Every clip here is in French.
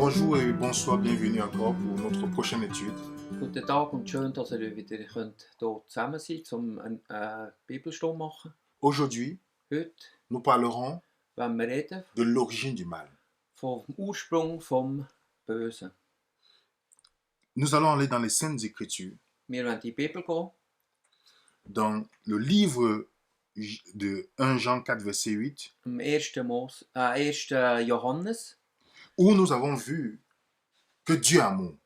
Bonjour et bonsoir, bienvenue encore pour notre prochaine étude. Guten Tag und schön, dass ihr wieder hier zusammen seid, um eine Bibelstunde zu machen. Aujourd'hui, Heute nous parlerons wollen wir reden de l'origine du mal. vom Ursprung vom Bösen. Nous allons aller dans les Saintes Écritures, Wir wollen in die Bibel gehen, dans le livre de 1 Jean 4, verset 8, im 1. Johannes, où nous avons vu que Dieu est amour.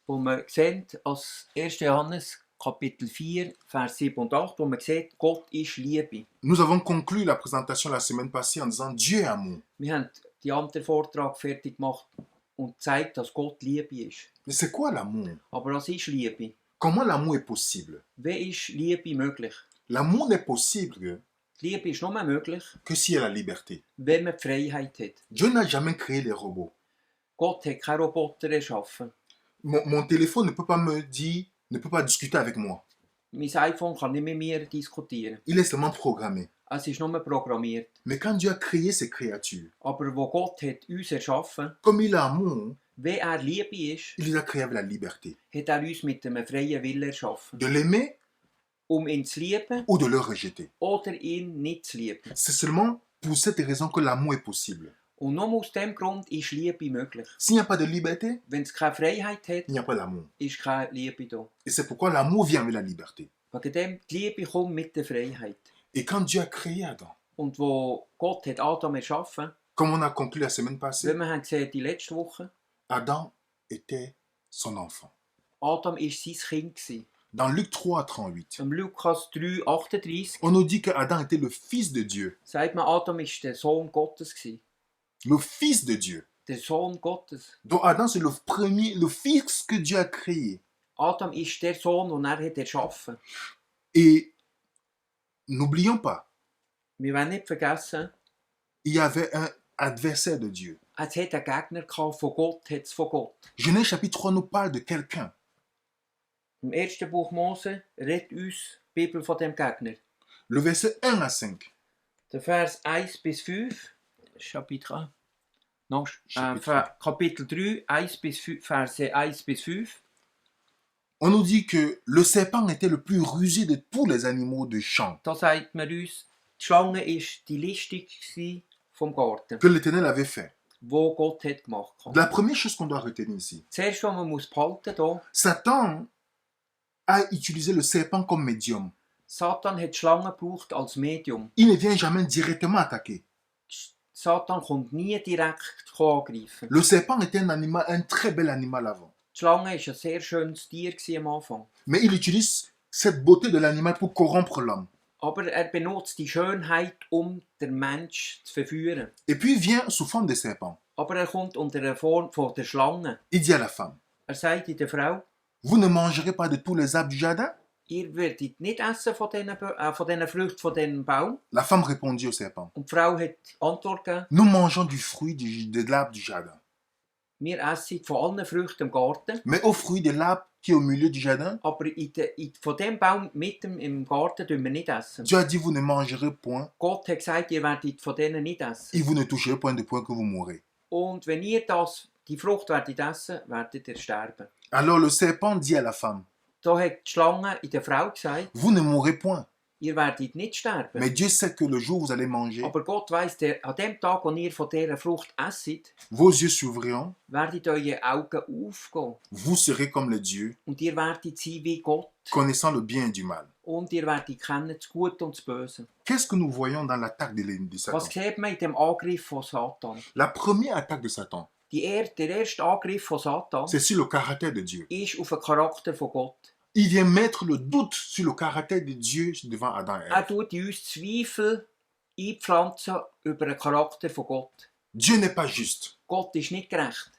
wo wir sehen, als 1. Johannes Kapitel 4, Vers 7 und 8, wo man sieht, Gott ist Liebe. Nous avons conclu la présentation la semaine passée en disant Dieu est amour. Wir haben den anderen Vortrag fertig gemacht und gezeigt, dass Gott Liebe ist. Mais c'est quoi l'amour? Aber was ist Liebe? Comment l'amour est possible? Wie ist Liebe möglich? L'amour n'est possible Die Liebe ist nur möglich, que s'il y a la liberté. wenn man die Freiheit hat. Dieu n'a jamais créé les robots. Gott hat keine Roboter erschaffen. Mon téléphone ne peut pas me dire, ne peut pas discuter avec moi. Mein iPhone kann nicht mit mir diskutieren. Il est seulement programmé. Es ist nur programmiert. Mais quand Dieu a créé ces créatures, Aber wo Gott hat uns erschaffen, comme il est amour, wenn er Liebe ist, il les a créés avec la liberté. hat er uns mit einem freien Willen erschaffen. De l'aimer Ihn zu lieben ou de le rejeter. oder ihn nicht zu lieben. C'est seulement pour cette raison que l'amour est possible. Und nur aus diesem Grund ist Liebe möglich. S'il n'y a pas de liberté, Wenn es keine Freiheit hat, il n'y a pas d'amour. ist keine Liebe da. Et c'est pourquoi l'amour vient avec la liberté. Wegen dem, die Liebe kommt mit der Freiheit. Et quand Dieu a créé Adam, Und wo Gott hat Adam erschaffen, comme on a conclu la semaine passée, wie wir haben gesehen die letzte Woche, Adam était son enfant. Adam war sein Kind gewesen. Dans Luc 3, 38, Im Lukas 3, 38 on nous dit que Adam était le fils de Dieu. sagt man, Adam war der Sohn Gottes gewesen. Le fils de Dieu. Der Sohn Gottes. Donc Adam, c'est le premier, le fils que Dieu a créé. Adam ist der Sohn, den er hat erschaffen. Et n'oublions pas, Wir wollen nicht vergessen, il y avait un adversaire de Dieu. es hat einen Gegner gehabt, von Gott hat es von Gott. Genèse chapitre 3 nous parle de quelqu'un. Im ersten Buch Mose redet uns die Bibel von dem Gegner. Le verset 1 à 5. Der Vers 1 bis 5, Chapitre, non, Chapitre. Kapitel 3, 1 bis 5, Verse 1 bis 5. On nous dit que le serpent était le plus rusé de tous les animaux de champ Da sagt man uns, die Schlange ist die listigste vom Garten, que l'Éternel avait fait. wo Gott hat gemacht. La première chose qu'on doit retenir ici, Zuerst, was man muss behalten hier, Satan a utilisé le serpent comme médium. Satan hat die Schlange gebraucht als Medium. Il ne vient jamais directement attaquer. Satan kommt nie direkt angreifen. Le serpent était un animal, un très bel animal avant. Die Schlange war ein sehr schönes Tier am Anfang. Mais il utilise cette beauté de l'animal pour corrompre l'homme. Aber er benutzt die Schönheit, den Mensch zu verführen. Et puis il vient sous forme de serpent. Aber er kommt unter der Form von der Schlange. Il dit à la femme, Er sagt der Frau, vous ne mangerez pas de tous les arbres du jardin? ihr werdet nicht essen von diesen Früchten von diesem Baum. La femme répondit au serpent, Und die Frau hat Antwort gegeben, nous mangeons du fruit de l'arbre du jardin. wir essen von allen Früchten im Garten. Mais au fruit de l'arbre qui est au milieu du jardin, Aber von dem Baum mitten im Garten tun wir nicht essen. Dieu a dit, vous ne mangerez point Gott hat gesagt, ihr werdet von denen nicht essen. et vous ne toucherez point de point que vous mourrez. Und wenn ihr die Frucht werdet essen, werdet ihr sterben. Alors le serpent dit à la femme, Da hat die Schlange in der Frau gesagt, vous ne mourrez point. ihr werdet nicht sterben. Mais Dieu sait que le jour où vous allez manger, Aber Gott weiss, an dem Tag, wo ihr von dieser Frucht esset, vos yeux s'ouvriront, werden eure Augen aufgehen. vous serez comme les dieux, Und ihr werdet sein wie Gott. connaissant le bien et du mal. Und ihr werdet kennen das Gute und das Böse. Qu'est-ce que nous voyons dans l'attaque de Satan? Was sieht man in dem Angriff von Satan? La première attaque de Satan, Der erste Angriff von Satan c'est sur le caractère de Dieu. ist auf den Charakter von Gott. Il vient mettre le doute sur le caractère de Dieu devant Adam et Er Ève. tut in uns Zweifel einpflanzen über den Charakter von Gott. Dieu n'est pas juste. Gott ist nicht gerecht.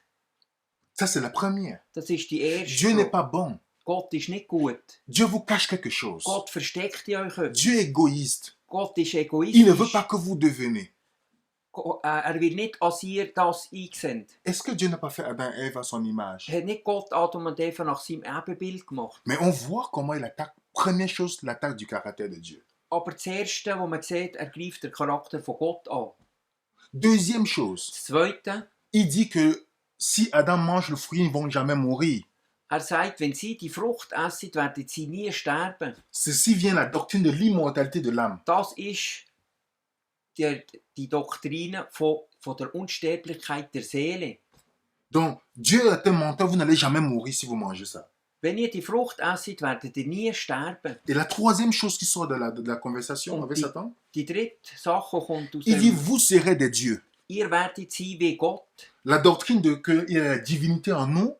Ça, c'est la première. Das ist die erste. Dieu n'est pas bon. Gott ist nicht gut. Dieu vous cache quelque chose. Gott versteckt in euch etwas. Dieu est égoïste. Gott ist Il ne egoistisch. veut pas que vous deveniez. Er will nicht, als ihr das einseht. Est-ce que Dieu n'a pas fait Adam et Ève à son image? Hat nicht Gott Adam und Eva nach seinem Ebenbild gemacht. Mais on voit comment il attaque. Première chose, l'attaque du caractère de Dieu. Aber das Erste, was man sieht, er greift den Charakter von Gott an. Deuxième chose, Das Zweite, il dit que si Adam mange le fruit, ils ne vont jamais mourir. Er sagt, wenn sie die Frucht essen, werden sie nie sterben. Ceci vient la doctrine de l'immortalité de l'âme. Das ist die Doktrine von der Unsterblichkeit der Seele. Donc, Dieu est un menteur, vous n'allez jamais mourir si vous mangez ça. Wenn ihr die Frucht esset, werdet ihr nie sterben. Et la troisième chose qui sort de la conversation avec Satan, Die dritte Sache kommt aus il dit, dem... vous serez des dieux. Ihr werdet sein wie Gott. La doctrine de qu'il y a la divinité en nous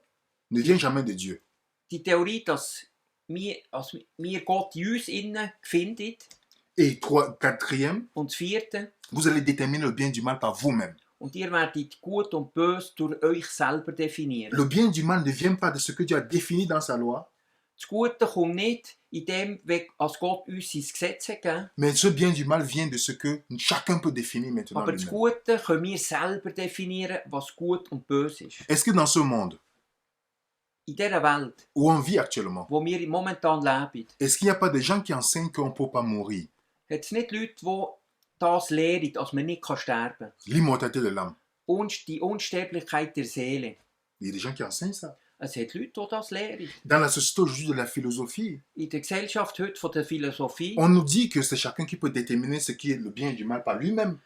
ne vient jamais de Dieu. Die Theorie, dass wir Gott in uns innen findet. Et quatrième, Und das vierte, vous allez déterminer le bien du mal par vous-même. und ihr werdet gut und böse durch euch selber definieren. Le bien du mal ne vient pas de ce que Dieu a défini dans sa loi, Das Gute kommt nicht in dem, als Gott uns sein Gesetz hat gegeben. mais ce bien du mal vient de ce que chacun peut définir maintenant Aber das lui-même. Gute können wir selber definieren, was gut und böse ist. Est-ce que dans ce monde In dieser Welt, où on vit actuellement, wo wir momentan leben, est-ce qu'il n'y a pas des gens qui enseignent qu'on ne peut pas mourir? hat es nicht Leute, die das lehren, dass man nicht sterben kann. L'immortalité de l'âme. Und die Unsterblichkeit der Seele. Il y a des gens qui enseignent ça. Es hat Leute, die das lehren. Dans la société aujourd'hui de la philosophie, In der Gesellschaft heute von der Philosophie, on nous dit que c'est chacun qui peut déterminer ce qui est le bien et du mal par lui-même.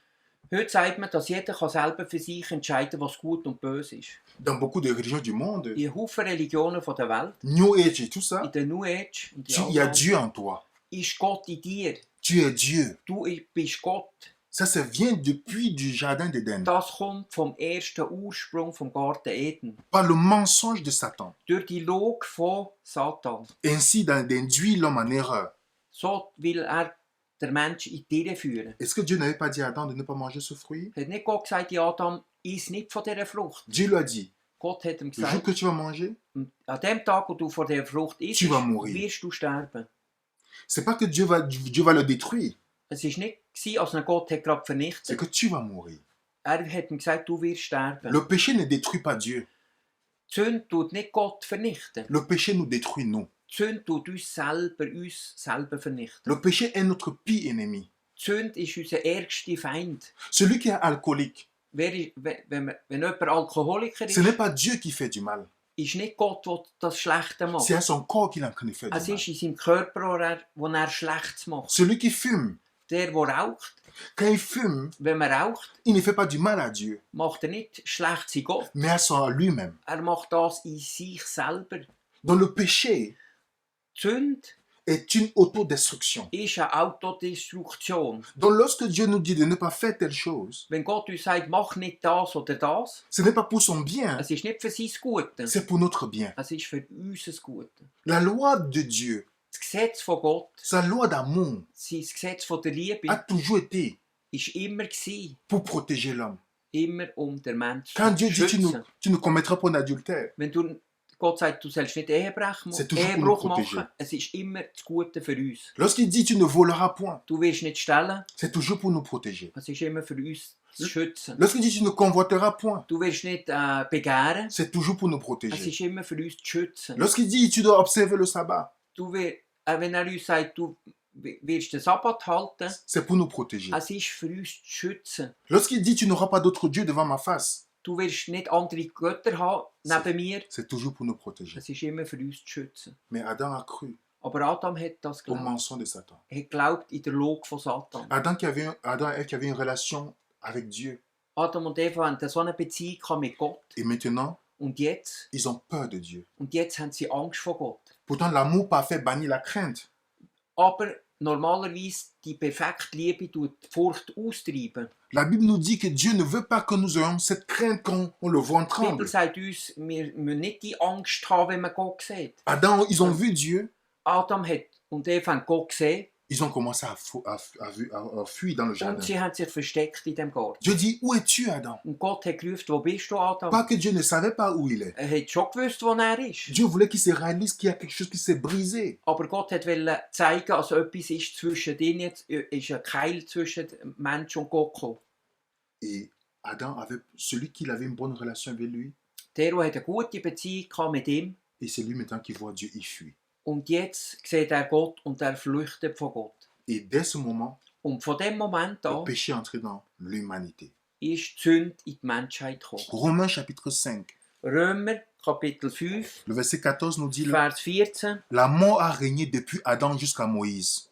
heute sagt man, dass jeder selber für sich entscheiden kann, was gut und böse ist. Dans beaucoup de religions du monde, In Haufen Religionen von der Welt, New Age et tout ça, in der New Age, und il y a Dieu en toi. ist Gott in dir. Tu es Dieu. Du bist Gott. Ça vient depuis du jardin d'Éden, Das kommt vom ersten Ursprung vom Garten Eden. par le mensonge de Satan. Durch die Log von Satan. Ainsi d'induire l'homme en erreur. So will der Mensch in die Irre führen. Est-ce que Dieu n'avait pas dit à Adam de ne pas manger ce fruit? Hat nicht Gott gesagt, ja, Adam, iss nicht von dieser Frucht. Dieu lui a dit, Gott hat ihm le jour gesagt, que tu vas manger, an dem Tag, wo du von dieser Frucht isst, Tu vas mourir. wirst du sterben. c'est pas que Dieu va le détruire, Es war nicht, als er Gott hat gerade c'est vernichtet. que tu vas mourir. Er hat ihm gesagt, du wirst sterben. Le péché ne détruit pas Dieu. Die Sünde tut nicht Gott vernichten. Le péché nous détruit, nous. Die Sünde tut uns selber vernichten. Le péché est notre pire ennemi. Die Sünde ist unser ärgster Feind. Celui qui est alcoolique, Wenn jemand Alkoholiker ce ist, n'est pas Dieu qui fait du mal. ist nicht Gott, der das Schlechte macht. C'est à son corps qu'il est en train de faire Es du mal. ist in seinem Körper, wo er Schlechtes macht. Celui qui fume, Der raucht, quand il fume, wenn man raucht, il ne fait pas du mal à Dieu, macht er nicht Schlechtes in Gott. mais à lui-même. Er macht das in sich selber. Donc le péché Die Sünde est une autodestruction. ist eine Autodestruktion. Donc lorsque Dieu nous dit de ne pas faire telle chose, Wenn Gott uns sagt, mach nicht das oder das, ce n'est pas pour son bien, es ist nicht für sein Gute. c'est pour notre bien. Es ist für unser Gute. La loi de Dieu, Das Gesetz von Gott, sa loi d'amour, sein Gesetz von der Liebe, a toujours été ist immer gewesen, pour protéger l'homme. immer den Menschen Quand zu Dieu dit schützen. tu ne commettras pas d'adultère, Wenn Gott sagt, du sollst nicht C'est toujours pour nous Ehebruch protéger. machen, es ist immer das Gute für uns. lorsqu'il dit tu ne voleras point, Du wirst nicht stellen, c'est toujours pour nous protéger. es ist immer für uns zu schützen. Lorsqu'il dit tu ne convoiteras point, Du wirst nicht begehren, c'est toujours pour nous es protéger. ist immer für uns zu schützen. Lorsqu'il dit tu dois observer le sabbat, Wenn er uns sagt, du wirst den Sabbat halten, c'est pour nous protéger. es ist für uns zu schützen. Lorsqu'il dit tu n'auras pas d'autre Dieu devant ma face, Du wirst nicht andere Götter haben neben mir, c'est toujours pour nous protéger. es ist immer für uns zu schützen. Mais Adam a cru Aber Adam hat das au geglaubt. mensonge de Satan. Er hat geglaubt in der Log von Satan. Adam et Ève qui avaient une relation avec Dieu. Adam und Eva hatten so eine Beziehung gehabt mit Gott. Et maintenant, Und jetzt ils ont peur de Dieu. haben sie Angst vor Gott. Pourtant, l'amour parfait bannit la crainte. Aber normalerweise die perfekte Liebe tut die Furcht austreiben. La Bible nous dit que Dieu ne veut pas que nous ayons cette crainte quand on le voit en Die Bibel tremble. sagt uns, wir müssen nicht die Angst haben, wenn man Gott sieht. Adam, ils ont vu Dieu, Adam und Eva haben Gott gesehen ils ont commencé à fuir dans le und jardin. sie haben sich versteckt in dem Garten. Dieu dit, où es-tu, Adam? Und Gott hat gerufen, wo bist du, Adam? Pas que Dieu ne savait pas où il est. Er hat schon gewusst, wo er ist. Dieu voulait qu'il se réalise qu'il y a quelque chose qui s'est brisé. Aber Gott wollte zeigen, als etwas ist zwischen denen, jetzt ist ein Keil zwischen Mensch und Gott gekommen. Et Adam avait celui qui avait une bonne relation avec lui. Der hat eine gute Beziehung gehabt mit ihm. Et c'est lui maintenant qui voit Dieu, il fuit. Und jetzt sieht er Gott und er flüchtet von Gott. Et dès ce moment, Und von dem Moment le an péché est entré dans l'humanité. ist die Sünde in die Menschheit gekommen. Romains chapitre 5, Römer, Kapitel 5, Le verset 14 nous dit, Vers 14. la mort a régné depuis Adam jusqu'à Moïse.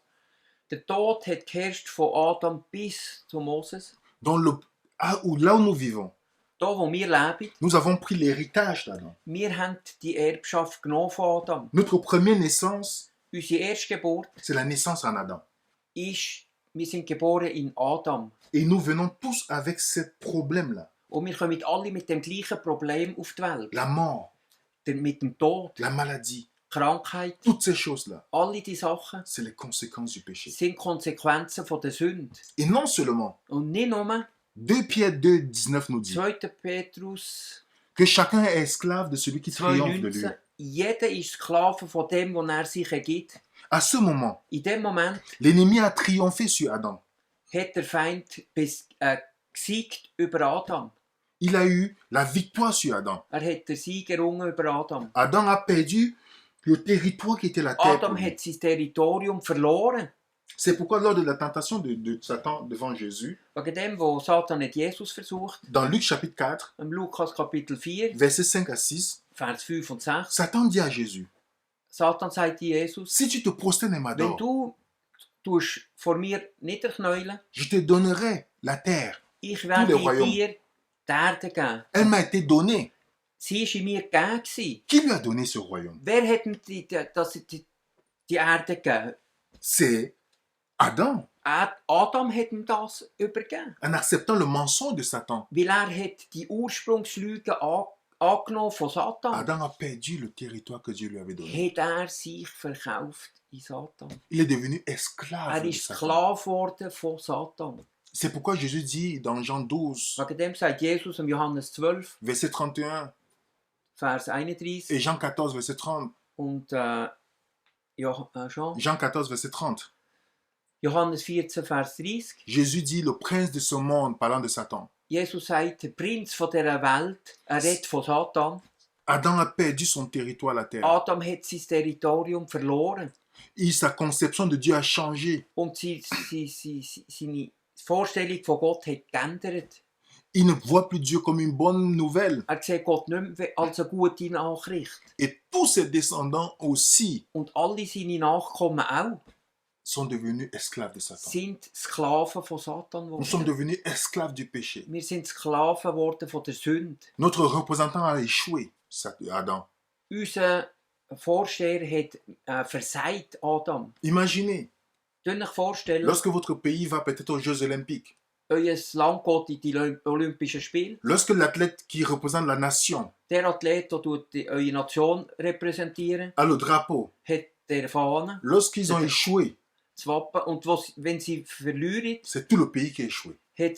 Der Tod hat geherrscht von Adam bis zu Moses. Là où nous vivons, Da, wo wir leben, nous avons pris l'héritage d'Adam. wir haben die Erbschaft genommen von Adam. Notre première naissance, Unsere Erstgeburt c'est la naissance en Adam. ist, wir sind geboren in Adam. Et nous venons tous avec ce problème-là. Und wir kommen alle mit dem gleichen Problem auf die Welt. La mort, Mit dem Tod, la maladie, Krankheit, toutes ces choses-là, alle die Sachen c'est les conséquences du péché. sind Konsequenzen von der Sünde. Et non seulement, Und nicht nur 2 Pierre 2, 19 nous dit 2. Petrus que chacun est esclave de celui qui triomphe de lui. 2,19. Jeder ist Sklave von dem, was er sich ergibt. À ce moment, In dem Moment l'ennemi a triomphé sur Adam. hat der Feind gesiegt über Adam. Il a eu la victoire sur Adam. Er hat den Sieg errungen über Adam. Adam a perdu le territoire qui était la terre. Adam hat sein Territorium verloren. C'est pourquoi lors de la tentation de Satan devant Jésus, Wegen dem, wo Satan hat Jesus versucht, dans Luc chapitre 4, im Lukas Kapitel 4, versets 5 à 6, Vers 5 und 6, Satan dit à Jésus, Satan sagt Jesus, si tu te prosternes et wenn m'adores, du tust vor mir niederknäulen, je te donnerai la terre. ich Tous werde les royaumes. dir die Erde geben. Elle m'a été donnée. Sie war in mir gegeben. gewesen. Qui lui a donné ce royaume? Wer hat ihm die Erde gegeben? C'est Adam, Adam hat ihm das übergeben. en acceptant le mensonge de Satan. Weil er hat die Ursprungslüge angenommen von Satan. Adam a perdu le territoire que Dieu lui avait donné. Hat er sich verkauft in Satan. Il est devenu esclave Er de ist Satan. Sklave geworden von Satan. C'est pourquoi Jésus dit dans Jean 12, Wegen dem sagt Jesus im Johannes 12, verset 31, Vers 31 et Jean 14, verset 30. und Jean 14, verset 30. Johannes 14, Vers 30. Jésus dit le prince de ce monde, parlant de Satan. Jesus sagt, der Prinz von dieser Welt, er redet von Satan. Adam a perdu son territoire, la terre. Adam hat sein Territorium verloren. Et sa conception de Dieu a changé. Und seine Vorstellung von Gott hat geändert. Il ne voit plus Dieu comme une bonne nouvelle. Er sieht Gott nicht mehr als eine gute Nachricht. Et tous ses descendants aussi Und alle seine Nachkommen auch sont devenus esclaves de Satan. sind Sklaven von Satan Nous sommes geworden. devenus esclaves du péché. Wir sind Sklaven geworden von der Sünde. Notre représentant a échoué, Adam. Unser Vorsteher hat versagt, Adam. Imaginez, Könnt ihr euch vorstellen, lorsque votre pays va peut-être aux Jeux Olympiques, euer Land geht in die Olympischen Spiele. lorsque l'athlète qui représente la nation Der Athlet, der eure Nation repräsentieren, a le drapeau, hat der Fahne, lorsqu'ils ont échoué, das Wappen. Und wenn sie verlieren, c'est tout le pays qui a échoué. hat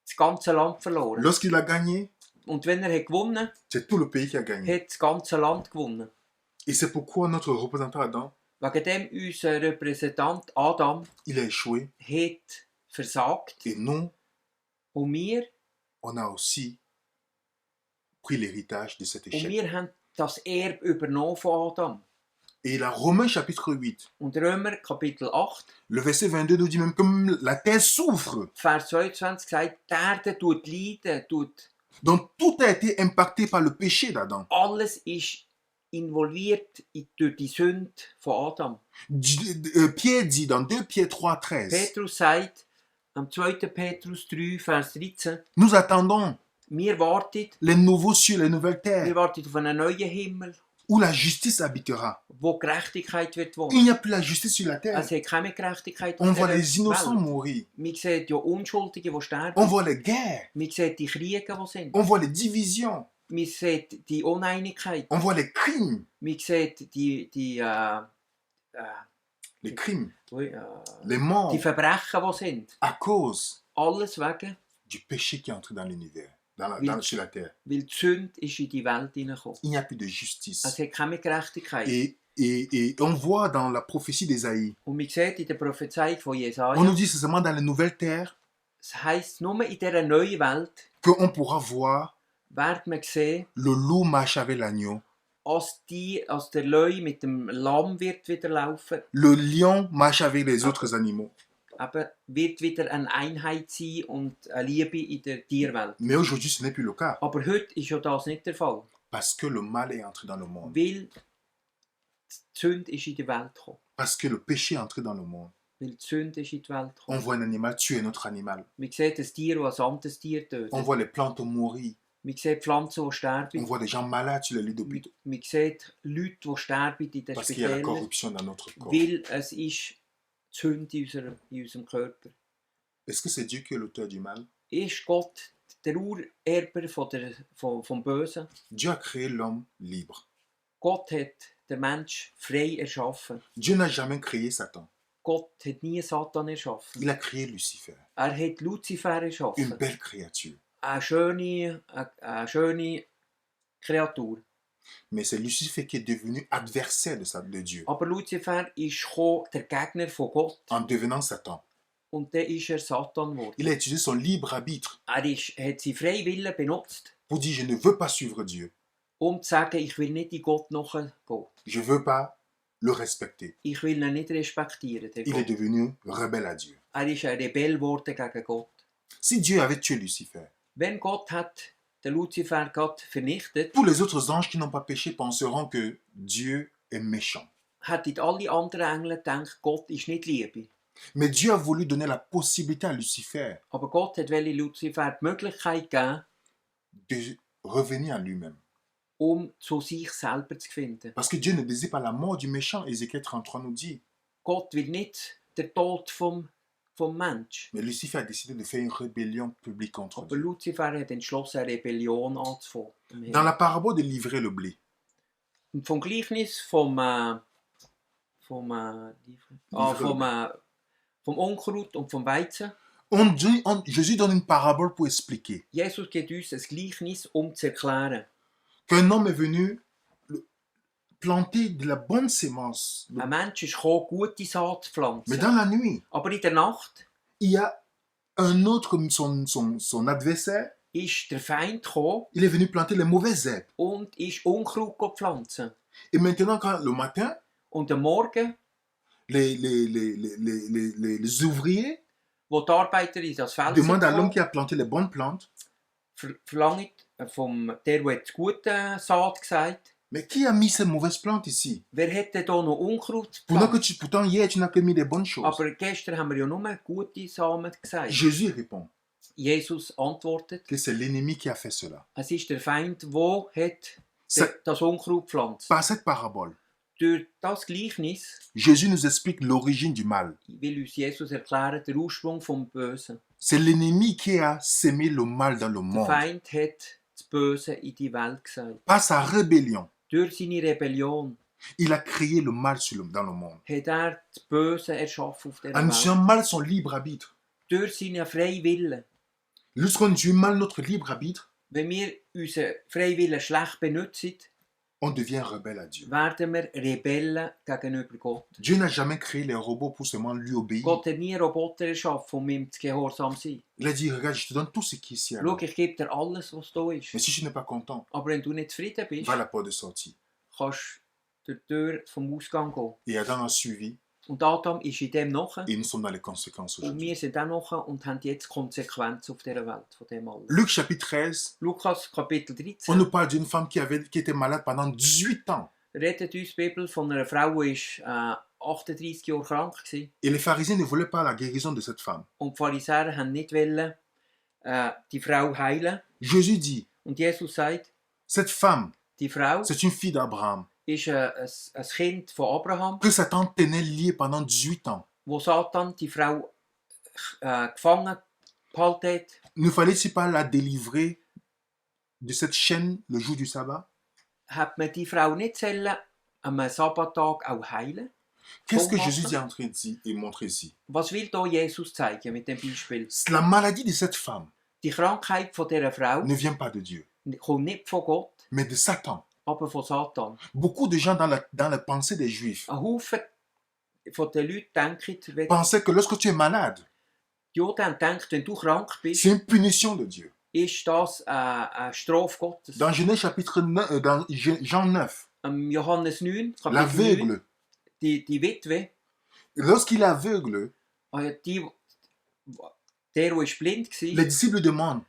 das ganze Land verloren. Lorsqu'il a gagné, Und wenn er hat gewonnen c'est tout le pays qui a gagné. hat das ganze Land gewonnen. Et c'est pourquoi notre représentant Adam, Wegen dem unser Repräsentant Adam il a échoué. hat versagt. Et nous, Und wir, on a aussi pris l'héritage de cet und échec. wir haben das Erbe übernommen von Adam. Et la Romains chapitre 8, Und Römer Kapitel 8, le verset 22 nous dit même comme la terre souffre. Vers 22 sagt, die Erde tut leiden, Donc tout a été impacté par le péché d'Adam. alles ist involviert durch die Sünde von Adam. Pierre dit dans 2 Pierre 3, 13, Petrus sagt, am 2. Petrus 3, Vers 13, nous attendons wir warten les nouveaux cieux, les nouvelles terres, auf einen neuen Himmel, où la justice habitera. wo Gerechtigkeit wird Il wohnen. n'y a plus la justice sur la terre. Es hat keine Gerechtigkeit On auf voit dieser les innocents Welt. mourir. Man sieht ja Unschuldige, die sterben. On voit les guerres. Man sieht die Kriege, die sind. On voit les divisions. Man sieht die Uneinigkeit. On voit les crimes. Man sieht Les crimes. die Les morts. Verbrechen, die sind. À cause Alles wegen, du péché qui est entré dans l'univers, Oui. sur la terre. weil die Sünde ist in die Welt hineingekommen. Il n'y a plus de justice. Es hat keine Gerechtigkeit. Et on voit dans la prophétie d'Ésaïe, Und man sieht in der Prophezeiung von on Jesaja, nous dit c'est seulement dans les nouvelles terres es heisst, nur in dieser neuen Welt qu'on pourra voir wird man sehen, le loup marcher avec l'agneau, als der Löwe mit dem Lamm wird wieder laufen, le lion marche avec les autres animaux. eben, wird wieder eine Einheit sein und eine Liebe in der Tierwelt. Mais aujourd'hui, ce n'est plus le cas. Aber heute ist ja das nicht der Fall, Parce que le mal est entré dans le monde. weil die Sünde ist in die Welt gekommen. Parce que le péché est entré dans le monde. Weil die Sünde ist in die Welt On gekommen. voit un animal tuer un autre animal. Man sieht ein Tier, das ein anderes Tier tötet. On voit les plantes mourir. Man sieht Pflanzen, die On sterben. voit des gens malades sur les lits Man, d'hôpitaux. man sieht Leute, die sterben in den Parce qu'il y a la Spitälern, corruption dans notre corps. weil es ist die Sünde in unserem Körper. Est-ce que c'est Dieu qui est l'auteur du mal? Ist Gott der Urerber vom Bösen? Dieu a créé l'homme libre. Gott hat den Mensch frei erschaffen. Dieu n'a jamais créé Satan. Gott hat nie Satan erschaffen. Il a créé Lucifer. Er hat Luzifer Une erschaffen. belle créature. Eine schöne Kreatur. Mais c'est Lucifer qui est devenu adversaire de Dieu Aber Luzifer ist der Gegner von Gott. en devenant Satan. Und dann ist Satan geworden. Il a utilisé son libre arbitre Hat seinen Freiwillen benutzt, pour dire je ne veux pas suivre Dieu. zu sagen, ich will nicht in Gott nachgehen. Je ne veux pas le respecter. Ich will ihn nicht respektieren. Den Il est Gott. devenu rebelle à Dieu. Ist ein Rebell geworden gegen Gott. Si Dieu avait tué Lucifer, Wenn Gott hat den Luzifer Gott vernichtet, tous les autres anges qui n'ont pas péché penseront que Dieu est méchant. hätten alle anderen Engel gedacht, Gott ist nicht Liebe. Mais Dieu a voulu donner la possibilité à Lucifer Aber Gott hat Luzifer die Möglichkeit gegeben, de revenir à lui-même. zu sich selber zu finden. Parce que Dieu ne désire pas la mort du méchant. Ézéchiel 33 nous dit. Gott will nicht den Tod vom Mensch. Mais Lucifer a décidé de faire une rébellion publique contre Aber Dieu. Luzifer hat entschlossen, eine Rebellion anzufangen. Dans la parabole de livrer le blé, Und vom Gleichnis vom Unkraut und vom Weizen. Jésus donne une parabole pour expliquer Jesus gibt uns ein Gleichnis, zu erklären. qu'un homme est venu planter de la bonne sémence. Ein Mensch ist gekommen, gute Saat zu Mais pflanzen. dans la nuit, Aber in der Nacht il y a un autre comme son adversaire. ist der Feind gekommen Il est venu planter les mauvaises herbes. und ist Unkraut pflanzen. Et maintenant, quand le matin, Und am Morgen, les ouvriers wo die Arbeiter in das Feld demandent à l'homme sind, qui a planté les bonnes plantes, verlangen vom der die gute Saat gesagt, mais qui a mis ces mauvaises plantes ici? wer hat denn da noch Unkraut Pourtant, gepflanzt? pourtant hier, tu n'as que mis des bonnes choses. Aber gestern haben wir ja nur gute Samen gesagt. Jésus répond Jesus antwortet, que c'est l'ennemi qui a fait cela. es ist der Feind, der hat C'est- das Unkraut pflanzt. Par cette parabole, Durch das Gleichnis Jésus nous explique l'origine du mal. will uns Jesus erklären, der Ursprung vom Bösen. C'est l'ennemi qui a sémé le mal dans le Der monde. Feind hat das Böse in die Welt gesagt. Par sa rébellion, Durch seine Rebellion il a créé le mal dans le monde. hat das Böse erschaffen auf dieser En utilisant Welt. mal son libre arbitre. Durch seinen freien Willen. Lorsqu'on utilise mal notre libre arbitre, Wenn wir unseren Freiwillen schlecht benutzen, on devient rebelle à Dieu. werden wir Rebellen gegenüber Gott. Dieu n'a jamais créé les robots pour seulement lui obéir. Gott hat nie Roboter erschaffen, ihm zu gehorsam zu sein. Il a dit, regarde, je te donne tout ce qui est ici. Schau, alors. ich gebe dir alles, was da ist. Mais si tu n'es pas content, Aber wenn du nicht zufrieden bist, va à la porte de sortie. kannst du durch die Tür vom Ausgang gehen. Et Adam a suivi, Und Adam ist in dem nachher. et nous sommes dans les conséquences Und aujourd'hui. wir sind auch nachher und haben jetzt Konsequenzen auf dieser Welt von dem alles. Luc chapitre 13, Lukas Kapitel on 13 nous parle d'une femme qui était malade pendant 18 ans. redet uns die Bibel von einer Frau, die ist 38 Jahre krank war. Et les pharisiens ne voulaient pas la guérison de cette femme. Und die Pharisäer haben nicht wollen, die Frau heilen. Jésus dit, Und Jesus sagt, cette femme, die Frau c'est une fille d'Abraham, ist ein Kind von Abraham, que Satan tenait liée pendant 18 ans. wo Satan die Frau gefangen gehalten hat. Ne fallait-il pas la délivrer de cette chaîne le jour du sabbat? Hat man die Frau nicht sollen am Sabbattag auch heilen? Qu'est-ce que Comment Jésus ça? dit en train de dire et montrer ici? Was will da Jesus zeigen mit dem Beispiel? La maladie de cette femme Die Krankheit von dieser Frau ne vient pas de Dieu, kommt nicht von Gott, mais de Satan. aber von Satan. Beaucoup de gens dans la pensée des Juifs Ein Haufen von den Leuten denken, wenn pensaient que lorsque tu es malade, die Juden denken, wenn du krank bist, c'est une punition de Dieu. ist das eine Strafe Gottes. Dans Genèse chapitre 9, dans Jean 9, Am Johannes 9, Kapitel 9, l'aveugle, die Witwe, lorsqu'il est aveugle, Der ist blind Les war, disciples demandent,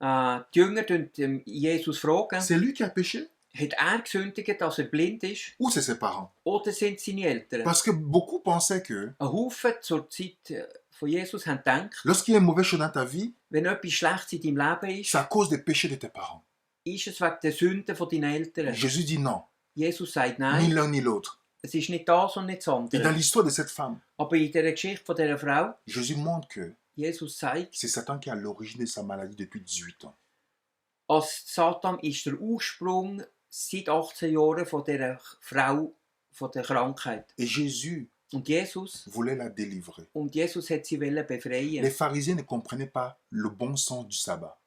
die Jünger fragen Jesus, c'est lui qui a péché hat er gesündigt, dass blind ist? ou c'est ses parents? Oder sind es seine Eltern? Parce que beaucoup pensaient que Ein Haufen zur Zeit von Jesus haben gedacht, lorsqu'il y a une mauvaise chose dans ta vie, wenn etwas Schlechtes in deinem Leben ist, c'est à cause des péchés de tes parents. ist es wegen der Sünden von deinen Eltern. Jésus dit non, Jesus sagt ni nein, l'un ni l'autre. es ist nicht das und nicht das Et dans andere. l'histoire de cette femme, Aber in dieser Geschichte von dieser Frau, Jésus montre que Jesus sagt, c'est Satan qui est à l'origine de sa maladie depuis 18 ans. als Satan ist der Ursprung seit 18 Jahren von dieser Frau, von der Krankheit. Et Jésus Und Jesus voulait la délivrer. hat sie befreien. Les pharisiens ne comprenaient pas le bon sens du sabbat.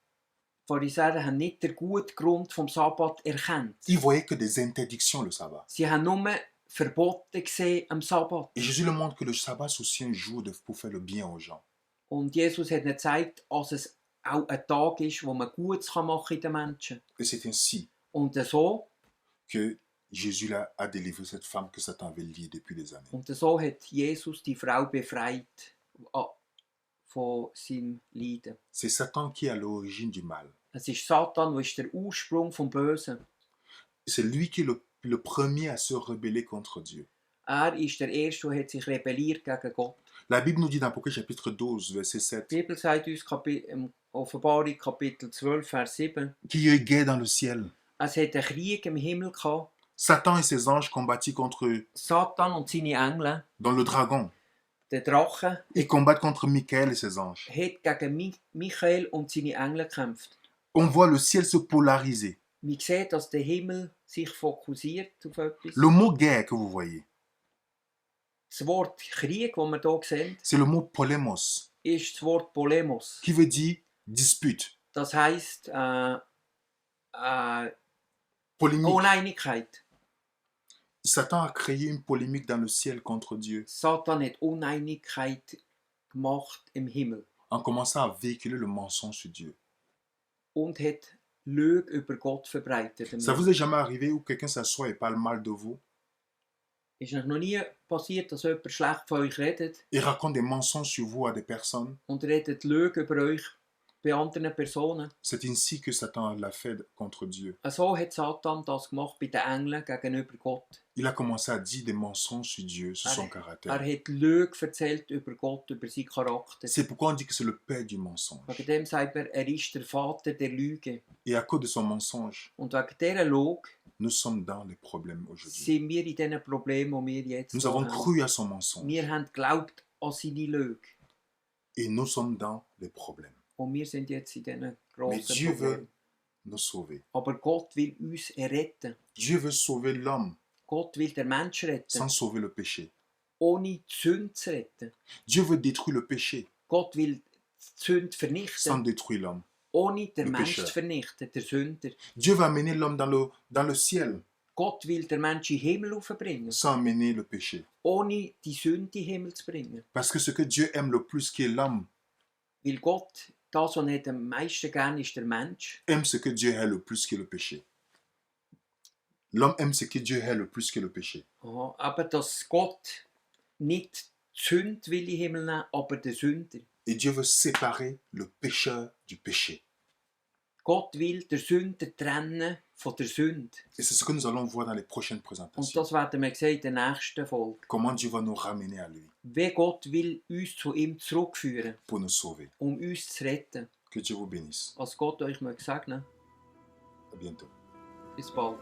Die Pharisäer haben nicht den guten Grund vom Sabbat erkannt. Ils voyaient que des interdictions le sabbat. Sie haben nur Verbote gesehen am Sabbat. Et Jésus leur montre que le sabbat c'est aussi un jour pour faire le bien aux gens. Und Jesus hat ihnen gezeigt, dass es auch ein Tag ist, wo man Gutes machen kann in den Menschen. Et c'est ainsi Und so que Jésus a délivré cette femme que Satan avait liée depuis des années. hat Jesus die Frau befreit von seinem Leiden. C'est Satan qui est à l'origine du mal. Es ist Satan, der ist der Ursprung vom Bösen. C'est lui qui est le premier à se rebeller contre Dieu. Er ist der Erste, der sich rebelliert gegen Gott. La Bible nous dit dans Apocalypse chapitre 12, verset 7, Die Bibel sagt uns Offenbarung Kapitel 12, Vers 7, qu'il y a eu guerre dans le ciel. es hat einen Krieg im Himmel gehabt. Satan et ses anges combattent contre Satan und seine Engel, dans le dragon. der Drache, Ils combattent contre Michael et ses anges. hat gegen Michael und seine Engel gekämpft. On voit le ciel se polariser. Man sieht, dass der Himmel sich fokussiert auf etwas. Le mot guerre que vous voyez, Das Wort Krieg, das wir hier sehen, c'est le mot polemos, ist das Wort Polemos. qui veut dire dispute, Das heisst polémique. Uneinigkeit. Satan a créé une polémique dans le ciel contre Dieu, Satan hat Uneinigkeit gemacht im Himmel en commençant à véhiculer le mensonge sur Dieu. und hat Lüge über Gott verbreitet. Ça vous est jamais arrivé où quelqu'un s'assoit et parle mal de vous Ist euch noch nie passiert, dass jemand schlecht von euch redet et raconte des mensonges sur vous à des personnes? und redet Lüge über euch bei anderen Personen? C'est ainsi que Satan l'a fait contre Dieu. So hat Satan das gemacht bei den Engeln gegenüber Gott. Il a commencé à dire des mensonges sur Dieu, sur son caractère. Hat Lüge erzählt über Gott, über seinen Charakter. C'est pourquoi on dit que c'est le père du mensonge. Wegen dem sagt er ist der Vater der Lüge. Et à cause de son mensonge, Und wegen dieser Lüge nous sommes dans les problèmes aujourd'hui. sind wir in diesen Problemen, die wir jetzt Nous avons haben. cru à son mensonge Wir haben geglaubt an seine Lüge. et nous sommes dans les problèmes. Und wir sind jetzt in diesen Mais grossen Dieu Problemen. veut nous sauver. Aber Gott will uns retten. Dieu veut sauver l'homme Gott will den Menschen retten, sans sauver le péché. ohne die Sünde zu retten. Dieu veut détruire le péché Gott will die Sünde sans vernichten, détruire l'homme. ohne den Le Menschen pécheur. zu vernichten, der Sünder. Dieu va amener l'homme dans le ciel Gott will den Menschen in den Himmel aufbringen, sans amener le péché. ohne die Sünde in den Himmel zu bringen. Parce que ce que Dieu aime le plus, qui est l'homme, Weil Gott, das, was er am meisten gern ist, der Mensch. aime ce que Dieu hait le plus, qui est le péché. L'homme aime ce que Dieu hait le plus, qui est le péché. Aha, aber dass Gott nicht die Sünde will in den Himmel nehmen, aber den Sünder. Et Dieu veut séparer le pécheur du péché. Gott will den Sünder trennen von der Sünde. Et c'est ce que nous allons voir dans les prochaines Und présentations. das werden wir sehen in der nächsten Folge. Comment Dieu va nous ramener à lui Wie Gott will uns zu ihm zurückführen, pour nous sauver. uns zu retten. Que Dieu vous bénisse. Als Gott euch möge segnen. À bientôt. Bis bald.